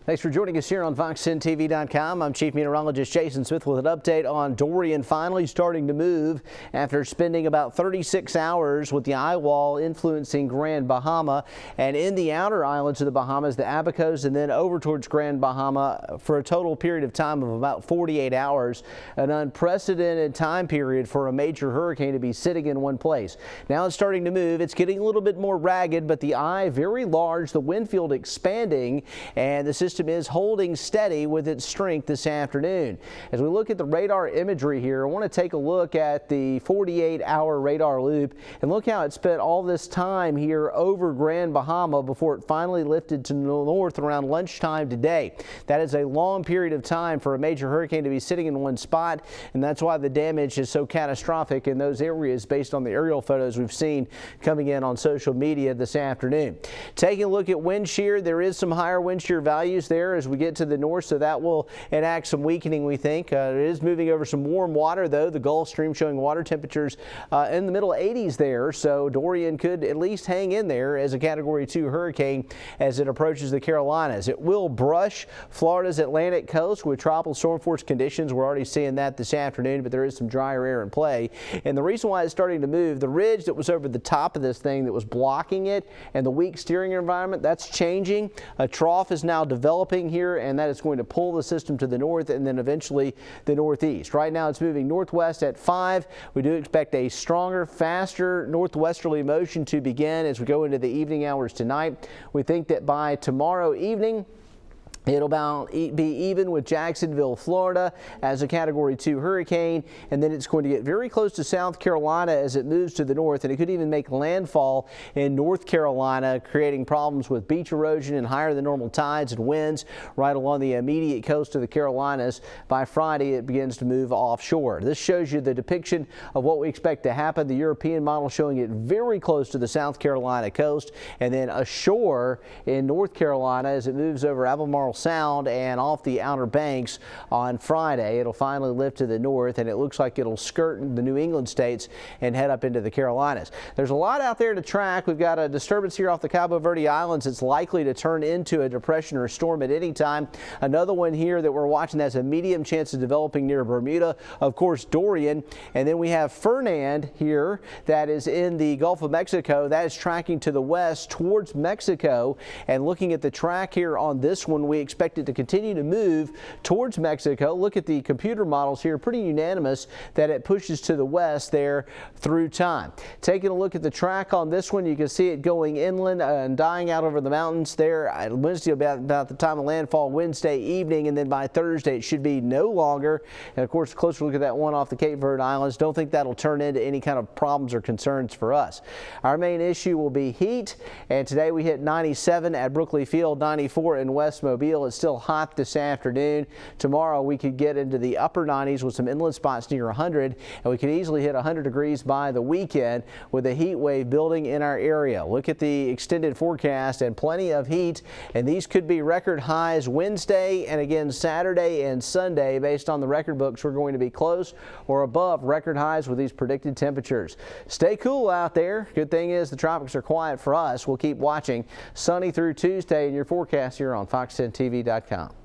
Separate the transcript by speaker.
Speaker 1: Thanks for joining us here on Fox10TV.com. I'm Chief Meteorologist Jason Smith with an update on Dorian finally starting to move after spending about 36 hours with the eye wall influencing Grand Bahama and in the outer islands of the Bahamas, the Abacos, and then over towards Grand Bahama for a total period of time of about 48 hours, an unprecedented time period for a major hurricane to be sitting in one place. Now it's starting to move. It's getting a little bit more ragged, but the eye very large, the wind field expanding, and the system is holding steady with its strength this afternoon. As we look at the radar imagery here, I want to take a look at the 48-hour radar loop and look how it spent all this time here over Grand Bahama before it finally lifted to the north around lunchtime today. That is a long period of time for a major hurricane to be sitting in one spot, and that's why the damage is so catastrophic in those areas based on the aerial photos we've seen coming in on social media this afternoon. Taking a look at wind shear, there is some higher wind shear values there as we get to the north, so that will enact some weakening, we think. It is moving over some warm water, though. The Gulf Stream showing water temperatures in the middle 80s there, so Dorian could at least hang in there as a Category 2 hurricane as it approaches the Carolinas. It will brush Florida's Atlantic coast with tropical storm force conditions. We're already seeing that this afternoon, but there is some drier air in play. And the reason why it's starting to move, the ridge that was over the top of this thing that was blocking it and the weak steering environment, that's changing. A trough is now developing here, and that is going to pull the system to the north and then eventually the northeast. Right now it's moving northwest at 5. We do expect a stronger, faster northwesterly motion to begin as we go into the evening hours tonight. We think that by tomorrow evening, it'll be even with Jacksonville, Florida as a Category 2 hurricane, and then it's going to get very close to South Carolina as it moves to the north, and it could even make landfall in North Carolina, creating problems with beach erosion and higher than normal tides and winds right along the immediate coast of the Carolinas. By Friday, it begins to move offshore. This shows you the depiction of what we expect to happen. The European model showing it very close to the South Carolina coast and then ashore in North Carolina as it moves over Albemarle Sound and off the Outer Banks on Friday. It'll finally lift to the north, and it looks like it'll skirt the New England states and head up into the Carolinas. There's a lot out there to track. We've got a disturbance here off the Cabo Verde Islands. It's likely to turn into a depression or a storm at any time. Another one here that we're watching that's a medium chance of developing near Bermuda, of course, Dorian. And then we have Fernand here that is in the Gulf of Mexico. That is tracking to the west towards Mexico. And looking at the track here on this one, we expect it to continue to move towards Mexico. Look at the computer models here, pretty unanimous that it pushes to the west there through time. Taking a look at the track on this one, you can see it going inland and dying out over the mountains there at Wednesday about the time of landfall Wednesday evening, and then by Thursday it should be no longer. And of course, a closer look at that one off the Cape Verde Islands. Don't think that'll turn into any kind of problems or concerns for us. Our main issue will be heat, and today we hit 97 at Brookley Field, 94 in West Mobile. It's still hot this afternoon. Tomorrow we could get into the upper 90s with some inland spots near 100, and we could easily hit 100 degrees by the weekend with a heat wave building in our area. Look at the extended forecast and plenty of heat, and these could be record highs Wednesday and again Saturday and Sunday. Based on the record books, we're going to be close or above record highs with these predicted temperatures. Stay cool out there. Good thing is the tropics are quiet for us. We'll keep watching. Sunny through Tuesday in your forecast here on Fox10TV.com.